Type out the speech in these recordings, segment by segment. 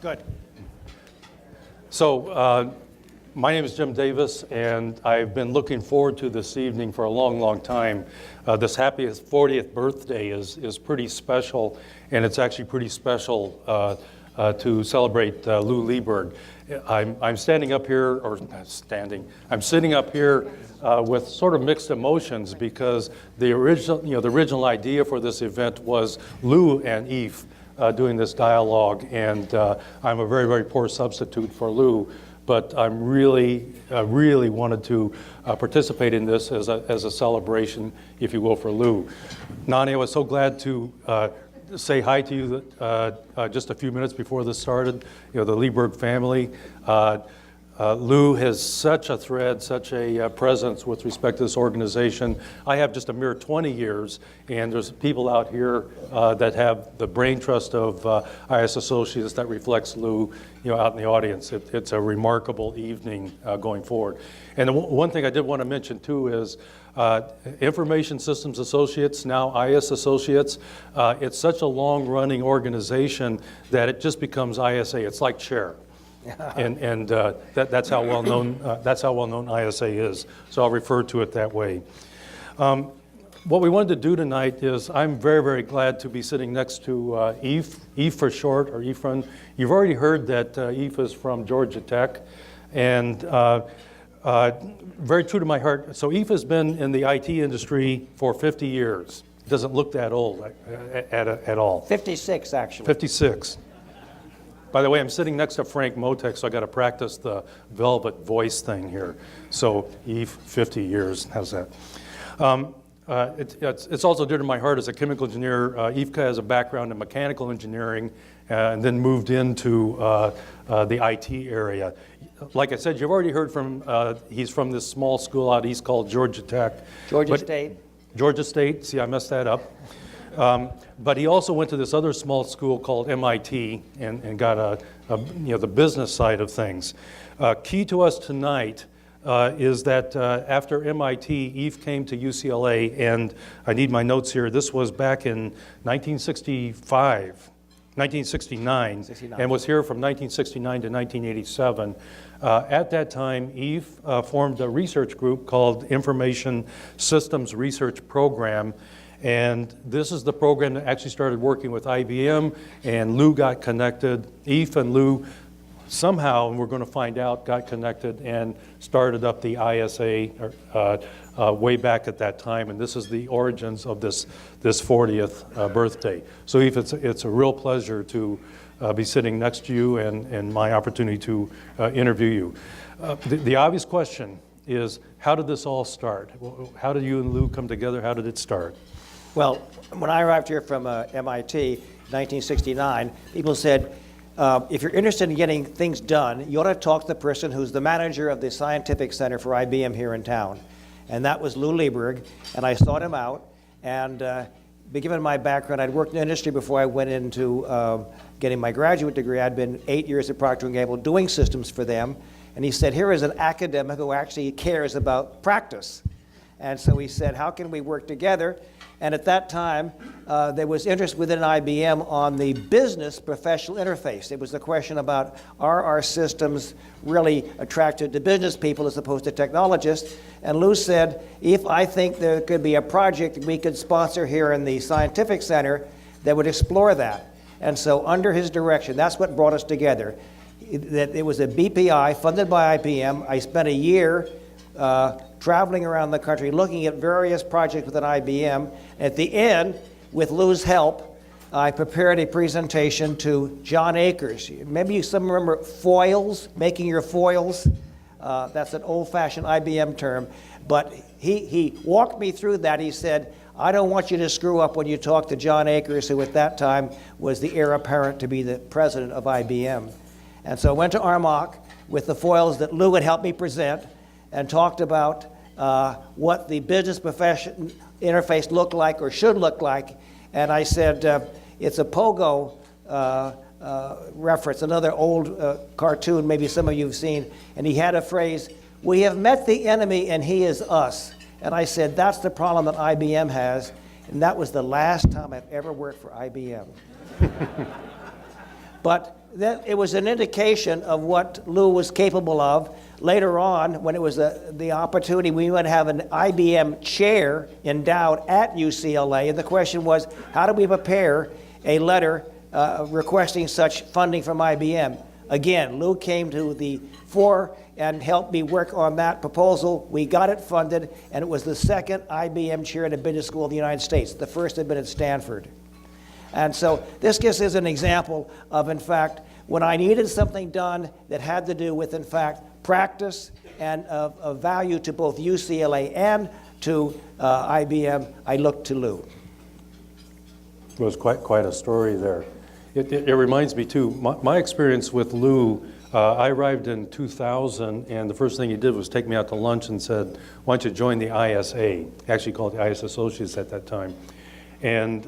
Good. So, my name is Jim Davis, and I've been looking forward to this evening for a long, long time. This happy 40th birthday is pretty special, and it's actually pretty special to celebrate Lou Lieberg. I'm standing up here, or not standing, I'm sitting up here with sort of mixed emotions because the original idea for this event was Lou and Eve doing this dialogue, and I'm a very, very poor substitute for Lou, but I'm really wanted to participate in this as a celebration, if you will, for Lou. Nani, I was so glad to say hi to you just a few minutes before this started. You know, the Lieberg family. Lou has such a thread, such a presence with respect to this organization. I have just a mere 20 years, and there's people out here that have the brain trust of IS Associates that reflects Lou, out in the audience. It's a remarkable evening going forward. And the one thing I did want to mention too is Information Systems Associates, now IS Associates. It's such a long-running organization that it just becomes ISA. It's like chair. And that's how well known ISA is. So I'll refer to it that way. What we wanted to do tonight is I'm very, very glad to be sitting next to Eve for short, or Efren. You've already heard that Eve is from Georgia Tech, and very true to my heart. So Eve has been in the IT industry for 50 years. Doesn't look that old at all. 56, actually. 56. By the way, I'm sitting next to Frank Motek, so I got to practice the velvet voice thing here. So, Eve, 50 years, how's that? It's also dear to my heart as a chemical engineer. Eve has a background in mechanical engineering and then moved into the IT area. Like I said, you've already heard from, he's from this small school out east called Georgia Tech. Georgia State. Georgia State, see, I messed that up. But he also went to this other small school called MIT and got the business side of things. Key to us tonight is that after MIT, Eve came to UCLA, and I need my notes here. This was back in 1969, and was here from 1969 to 1987. At that time, Eve formed a research group called Information Systems Research Program. And this is the program that actually started working with IBM, and Lou got connected. Eve and Lou somehow, and we're going to find out, got connected and started up the ISA way back at that time. And this is the origins of this 40th birthday. So Eve, it's a real pleasure to be sitting next to you and my opportunity to interview you. The obvious question is, how did this all start? How did you and Lou come together? How did it start? Well, when I arrived here from MIT in 1969, people said, if you're interested in getting things done, you ought to talk to the person who's the manager of the scientific center for IBM here in town. And that was Lou Lieberg, and I sought him out. And given my background, I'd worked in the industry before I went into getting my graduate degree. I'd been 8 years at Procter & Gamble doing systems for them. And he said, here is an academic who actually cares about practice. And so he said, how can we work together? And at that time, there was interest within IBM on the business professional interface. It was the question about, are our systems really attracted to business people as opposed to technologists? And Lou said, if I think there could be a project we could sponsor here in the Scientific Center that would explore that. And so under his direction, that's what brought us together. It was a BPI funded by IBM. I spent a year traveling around the country looking at various projects within IBM. At the end, with Lou's help, I prepared a presentation to John Akers. Maybe some remember foils, making your foils. That's an old-fashioned IBM term. But he walked me through that. He said, I don't want you to screw up when you talk to John Akers, who at that time was the heir apparent to be the president of IBM. And so I went to Armonk with the foils that Lou had helped me present and talked about what the business profession interface looked like or should look like. And I said, it's a pogo reference, another old cartoon maybe some of you have seen. And he had a phrase, we have met the enemy and he is us. And I said, that's the problem that IBM has. And that was the last time I've ever worked for IBM. But That it was an indication of what Lou was capable of. Later on, when it was the opportunity, we would have an IBM chair endowed at UCLA, and the question was, how do we prepare a letter requesting such funding from IBM? Again, Lou came to the fore and helped me work on that proposal. We got it funded, and it was the second IBM chair in the business school of the United States. The first had been at Stanford. And so this just is an example of, in fact, when I needed something done that had to do with, in fact, practice and of value to both UCLA and to IBM, I looked to Lou. It was quite a story there. It reminds me, too, my experience with Lou, I arrived in 2000, and the first thing he did was take me out to lunch and said, why don't you join the ISA? Actually called the IS Associates at that time. And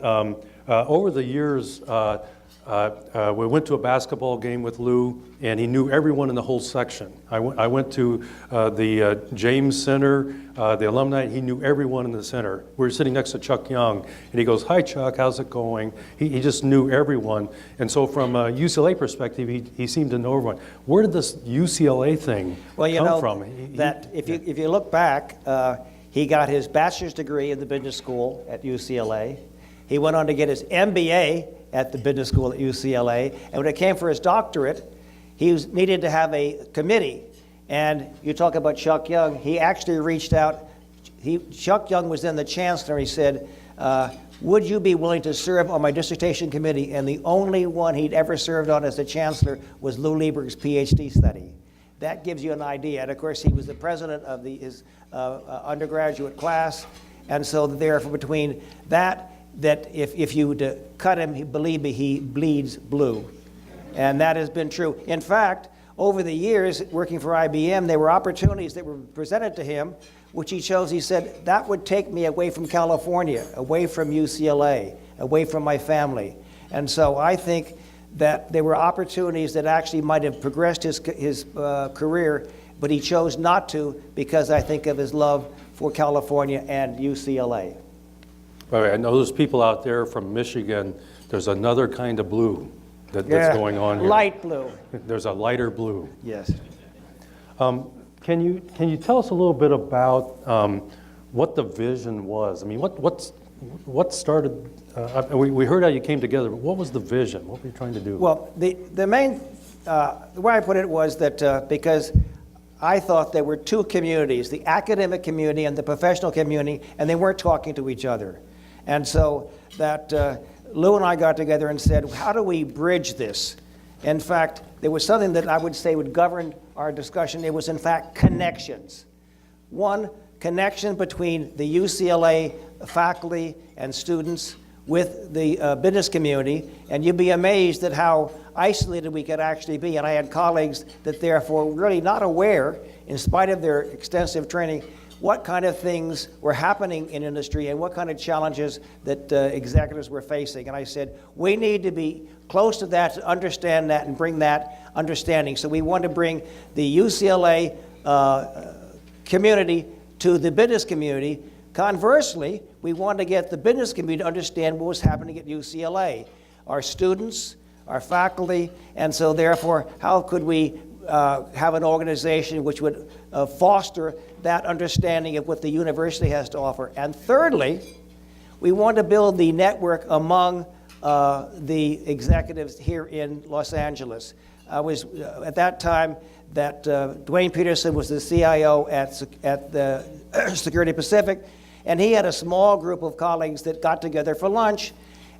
over the years, we went to a basketball game with Lou, and he knew everyone in the whole section. I went to the James Center, the alumni. He knew everyone in the center. We were sitting next to Chuck Young, and he goes, "Hi, Chuck, how's it going?" He just knew everyone. And so from a UCLA perspective, he seemed to know everyone. Where did this UCLA thing come from? If you look back, he got his bachelor's degree in the business school at UCLA. He went on to get his MBA at the business school at UCLA, and when it came for his doctorate, he needed to have a committee. And you talk about Chuck Young, he actually reached out. Chuck Young was then the chancellor. He said, would you be willing to serve on my dissertation committee? And the only one he'd ever served on as the chancellor was Lou Lieberg's PhD study. That gives you an idea. And of course, he was the president of his undergraduate class, and so therefore between that if you to cut him, believe me, he bleeds blue. And that has been true. In fact, over the years, working for IBM, there were opportunities that were presented to him, which he chose. He said, that would take me away from California, away from UCLA, away from my family. And so I think that there were opportunities that actually might have progressed his career, but he chose not to because I think of his love for California and UCLA. Right, I know there's people out there from Michigan. There's another kind of blue that's going on here. Light blue. There's a lighter blue. Yes. Can you tell us a little bit about what the vision was? I mean, what started? We heard how you came together, but what was the vision? What were you trying to do? Well, the main the way I put it was that because I thought there were two communities, the academic community and the professional community, and they weren't talking to each other. And so that Lou and I got together and said, how do we bridge this? In fact, there was something that I would say would govern our discussion. It was, in fact, connections. One, connection between the UCLA faculty and students with the business community, and you'd be amazed at how isolated we could actually be. And I had colleagues that therefore were really not aware, in spite of their extensive training, what kind of things were happening in industry and what kind of challenges that executives were facing. And I said, we need to be close to that, to understand that and bring that understanding. So we want to bring the UCLA community to the business community. Conversely, we want to get the business community to understand what was happening at UCLA. Our students, our faculty, and so therefore, how could we have an organization which would foster that understanding of what the university has to offer. And thirdly, we want to build the network among the executives here in Los Angeles. I was, at that time, that Dwayne Peterson was the CIO at the Security Pacific, and he had a small group of colleagues that got together for lunch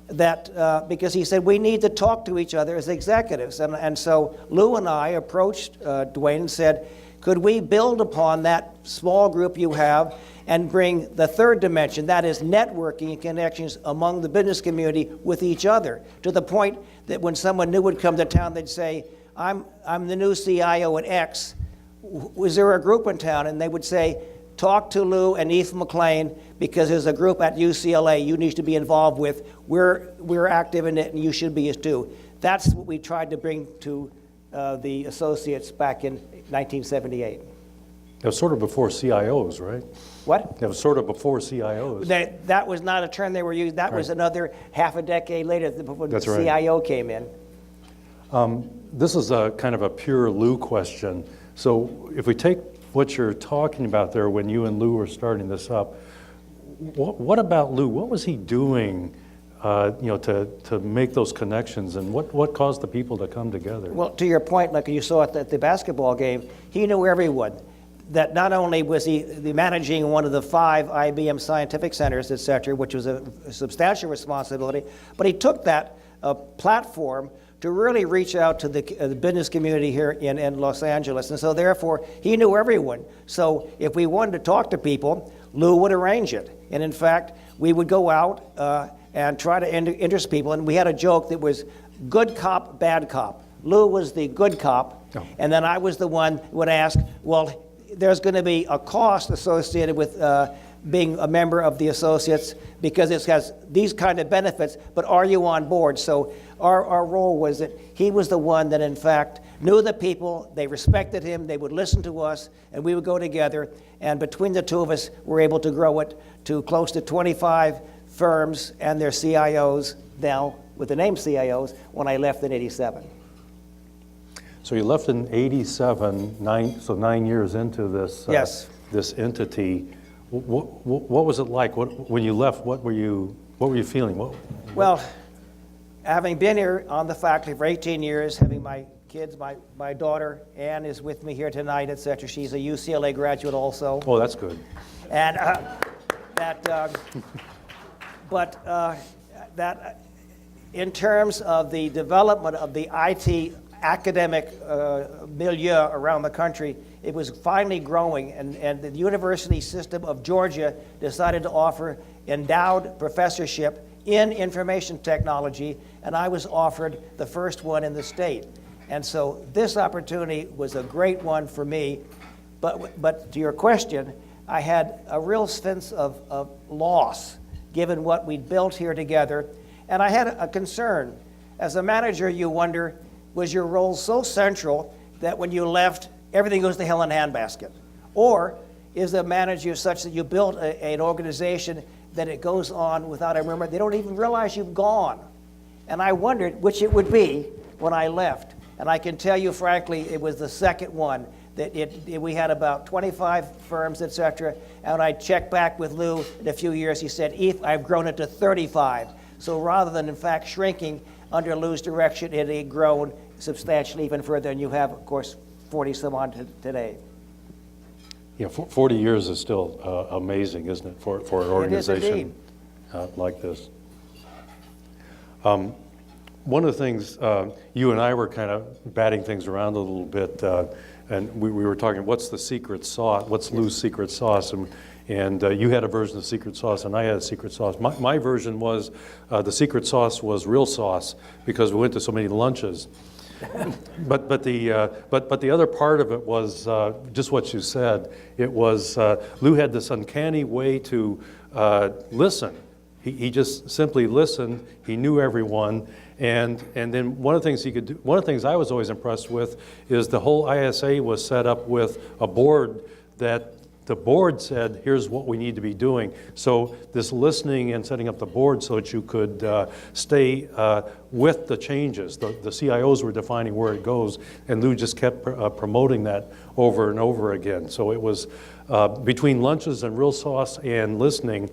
because he said, we need to talk to each other as executives. And so Lou and I approached Dwayne and said, could we build upon that small group you have and bring the third dimension, that is networking and connections among the business community with each other, to the point that when someone new would come to town, they'd say, I'm the new CIO at X. Was there a group in town? And they would say, talk to Lou and Ethan McLean, because there's a group at UCLA you need to be involved with. We're active in it, and you should be as too. That's what we tried to bring to the associates back in 1978. It was sort of before CIOs, right? What? It was sort of before CIOs. That was not a term they were using. That was another half a decade later before the CIO came in. This is a kind of a pure Lou question. So if we take what you're talking about there when you and Lou were starting this up, what about Lou? What was he doing to make those connections, and what caused the people to come together? Well, to your point, like you saw at the basketball game, he knew everyone. That not only was he managing one of the 5 IBM scientific centers, et cetera, which was a substantial responsibility, but he took that platform to really reach out to the business community here in Los Angeles. And so therefore, he knew everyone. So if we wanted to talk to people, Lou would arrange it. And in fact, we would go out and try to interest people. And we had a joke that was good cop, bad cop. Lou was the good cop, and then I was the one who would ask, well, there's going to be a cost associated with being a member of the associates because it has these kind of benefits, but are you on board? So our role was that he was the one that in fact knew the people, they respected him, they would listen to us, and we would go together, and between the two of us, we're able to grow it to close to 25 firms and their CIOs now with the name CIOs when I left in '87. So you left in '87, 9 years into this Yes. this entity. What was it like? When you left? What were you feeling? Well, having been here on the faculty for 18 years, having my kids, my daughter Ann is with me here tonight, et cetera. She's a UCLA graduate also. Oh, that's good. And that in terms of the development of the IT academic milieu around the country, it was finally growing, and the University System of Georgia decided to offer endowed professorship in information technology, and I was offered the first one in the state. And so this opportunity was a great one for me, but to your question, I had a real sense of loss given what we'd built here together, and I had a concern. As a manager, you wonder, was your role so central that when you left, everything goes to hell in a handbasket? Or is the manager such that you built an organization that it goes on without a murmur? They don't even realize you've gone. And I wondered which it would be when I left. And I can tell you frankly, it was the second one. That we had about 25 firms, et cetera. And when I checked back with Lou in a few years, he said, "Eth, I've grown it to 35. So rather than in fact shrinking under Lou's direction, it had grown substantially even further, and you have, of course, 40 some on today. Yeah, 40 years is still amazing, isn't it, for an organization like this? One of the things, you and I were kind of batting things around a little bit, and we were talking, what's the secret sauce? What's Lou's secret sauce? And you had a version of secret sauce, and I had a secret sauce. My version was the secret sauce was real sauce because we went to so many lunches. But the other part of it was just what you said. It was Lou had this uncanny way to listen. He just simply listened. He knew everyone, and then one of the things he could do. One of the things I was always impressed with is the whole ISA was set up with a board that the board said, here's what we need to be doing. So this listening and setting up the board so that you could stay with the changes. The CIOs were defining where it goes, and Lou just kept promoting that over and over again. So it was between lunches and real sauce and listening,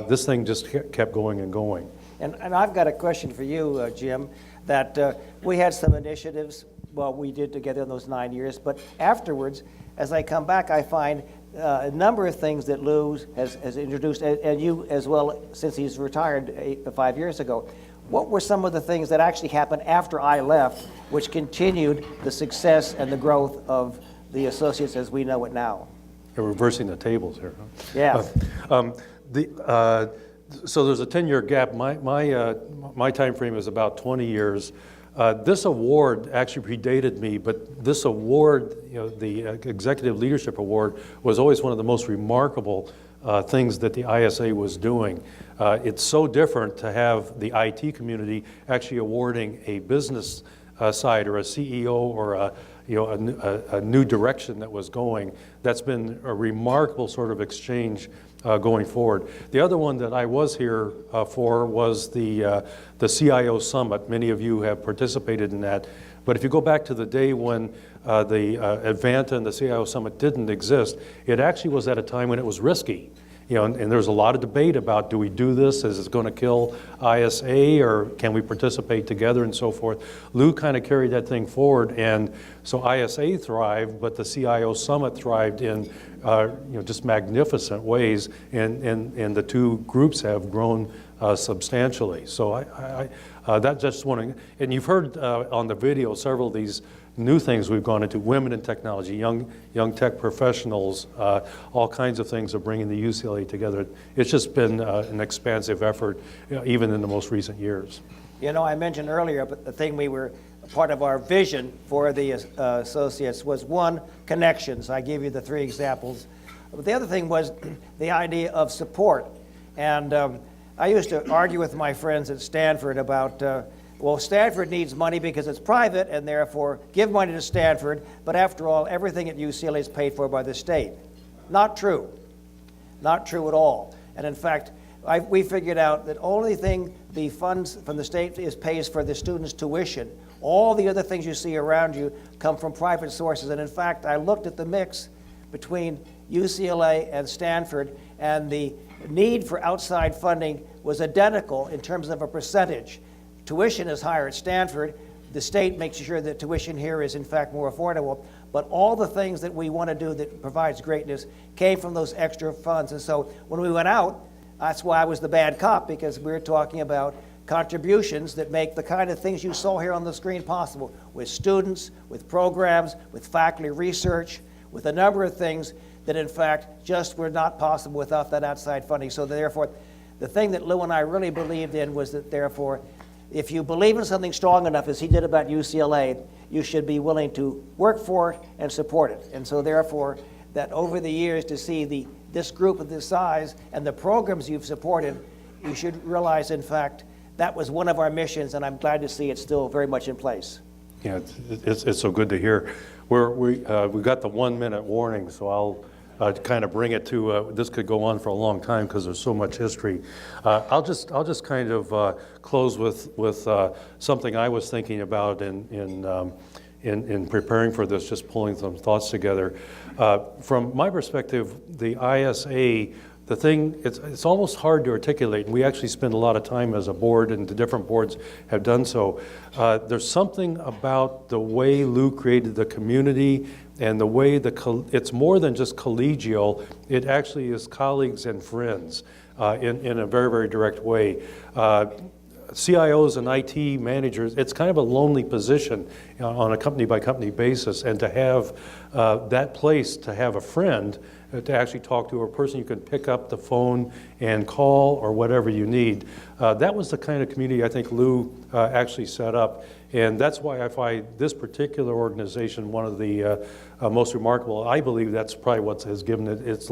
this thing just kept going and going. And I've got a question for you, Jim, that we had some initiatives, well, we did together in those 9 years, but afterwards, as I come back, I find a number of things that Lou has introduced, and you as well, since he's retired 5 years ago. What were some of the things that actually happened after I left, which continued the success and the growth of the associates as we know it now? You're reversing the tables here. Yeah. So there's a 10-year gap. My time frame is about 20 years. This award actually predated me, but this award, the Executive Leadership Award, was always one of the most remarkable things that the ISA was doing. It's so different to have the IT community actually awarding a business side or a CEO or a new direction that was going. That's been a remarkable sort of exchange going forward. The other one that I was here for was the CIO Summit. Many of you have participated in that. But if you go back to the day when the Advanta and the CIO Summit didn't exist, it actually was at a time when it was risky. And there was a lot of debate about, do we do this? Is it going to kill ISA, or can we participate together and so forth? Lou kind of carried that thing forward, and so ISA thrived, but the CIO Summit thrived in just magnificent ways, and the two groups have grown substantially. So that just one, and you've heard on the video several of these new things we've gone into: women in technology, young tech professionals, all kinds of things of bringing the UCLA together. It's just been an expansive effort, even in the most recent years. I mentioned earlier, but the thing part of our vision for the associates was, one, connections. I gave you the 3 examples. But the other thing was the idea of support. And I used to argue with my friends at Stanford about, well, Stanford needs money because it's private, and therefore give money to Stanford, but after all, everything at UCLA is paid for by the state. Not true. Not true at all. And in fact, we figured out that only thing the funds from the state pays for the students' tuition. All the other things you see around you come from private sources. And in fact, I looked at the mix between UCLA and Stanford, and the need for outside funding was identical in terms of a percentage. Tuition is higher at Stanford. The state makes sure that tuition here is in fact more affordable. But all the things that we want to do that provides greatness came from those extra funds. And so when we went out, that's why I was the bad cop, because we were talking about contributions that make the kind of things you saw here on the screen possible, with students, with programs, with faculty research, with a number of things that in fact just were not possible without that outside funding. So therefore, the thing that Lou and I really believed in was that therefore, if you believe in something strong enough, as he did about UCLA, you should be willing to work for it and support it. And so therefore, that over the years to see this group of this size and the programs you've supported, you should realize, in fact, that was one of our missions, and I'm glad to see it still very much in place. Yeah, it's so good to hear. We got the 1-minute warning, so I'll kind of bring it to, this could go on for a long time because there's so much history. I'll just kind of close with something I was thinking about in preparing for this, just pulling some thoughts together. From my perspective, the ISA, the thing, it's almost hard to articulate, and we actually spend a lot of time as a board, and the different boards have done so. There's something about the way Lou created the community and the way it's more than just collegial, it actually is colleagues and friends in a very, very direct way. CIOs and IT managers, it's kind of a lonely position on a company-by-company basis, and to have that place, to have a friend, to actually talk to, a person you can pick up the phone and call or whatever you need. That was the kind of community I think Lou actually set up, and that's why I find this particular organization one of the most remarkable. I believe that's probably what has given it its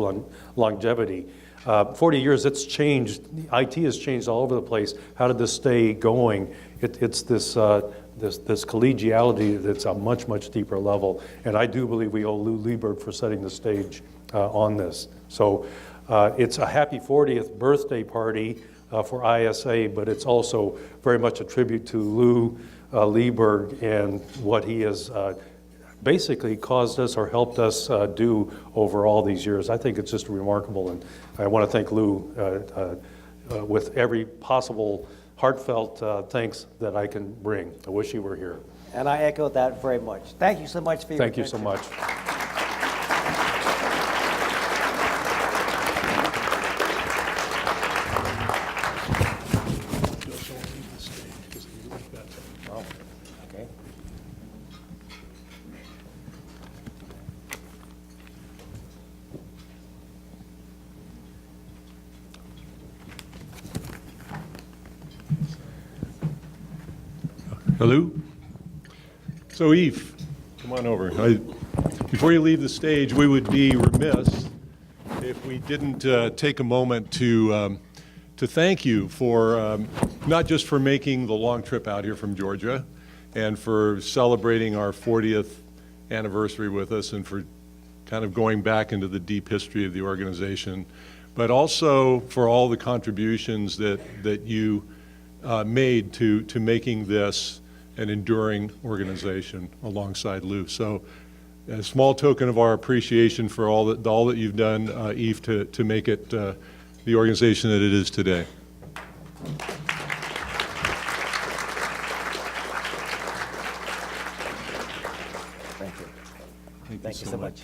longevity. 40 years, it's changed. IT has changed all over the place. How did this stay going? It's this collegiality that's a much, much deeper level. And I do believe we owe Lou Liebert for setting the stage on this. So it's a happy 40th birthday party for ISA, but it's also very much a tribute to Lou Liebert and what he has basically caused us or helped us do over all these years. I think it's just remarkable, and I want to thank Lou with every possible heartfelt thanks that I can bring. I wish you were here. And I echo that very much. Thank you so much for your Thank you so much. Okay. Hello? So Eve, come on over. Before you leave the stage, we would be remiss if we didn't take a moment to thank you for, not just for making the long trip out here from Georgia and for celebrating our 40th anniversary with us and for kind of going back into the deep history of the organization, but also for all the contributions that you made to making this an enduring organization alongside Lou. So a small token of our appreciation for all that you've done, Eve, to make it the organization that it is today. Thank you. Thank Thank you so much.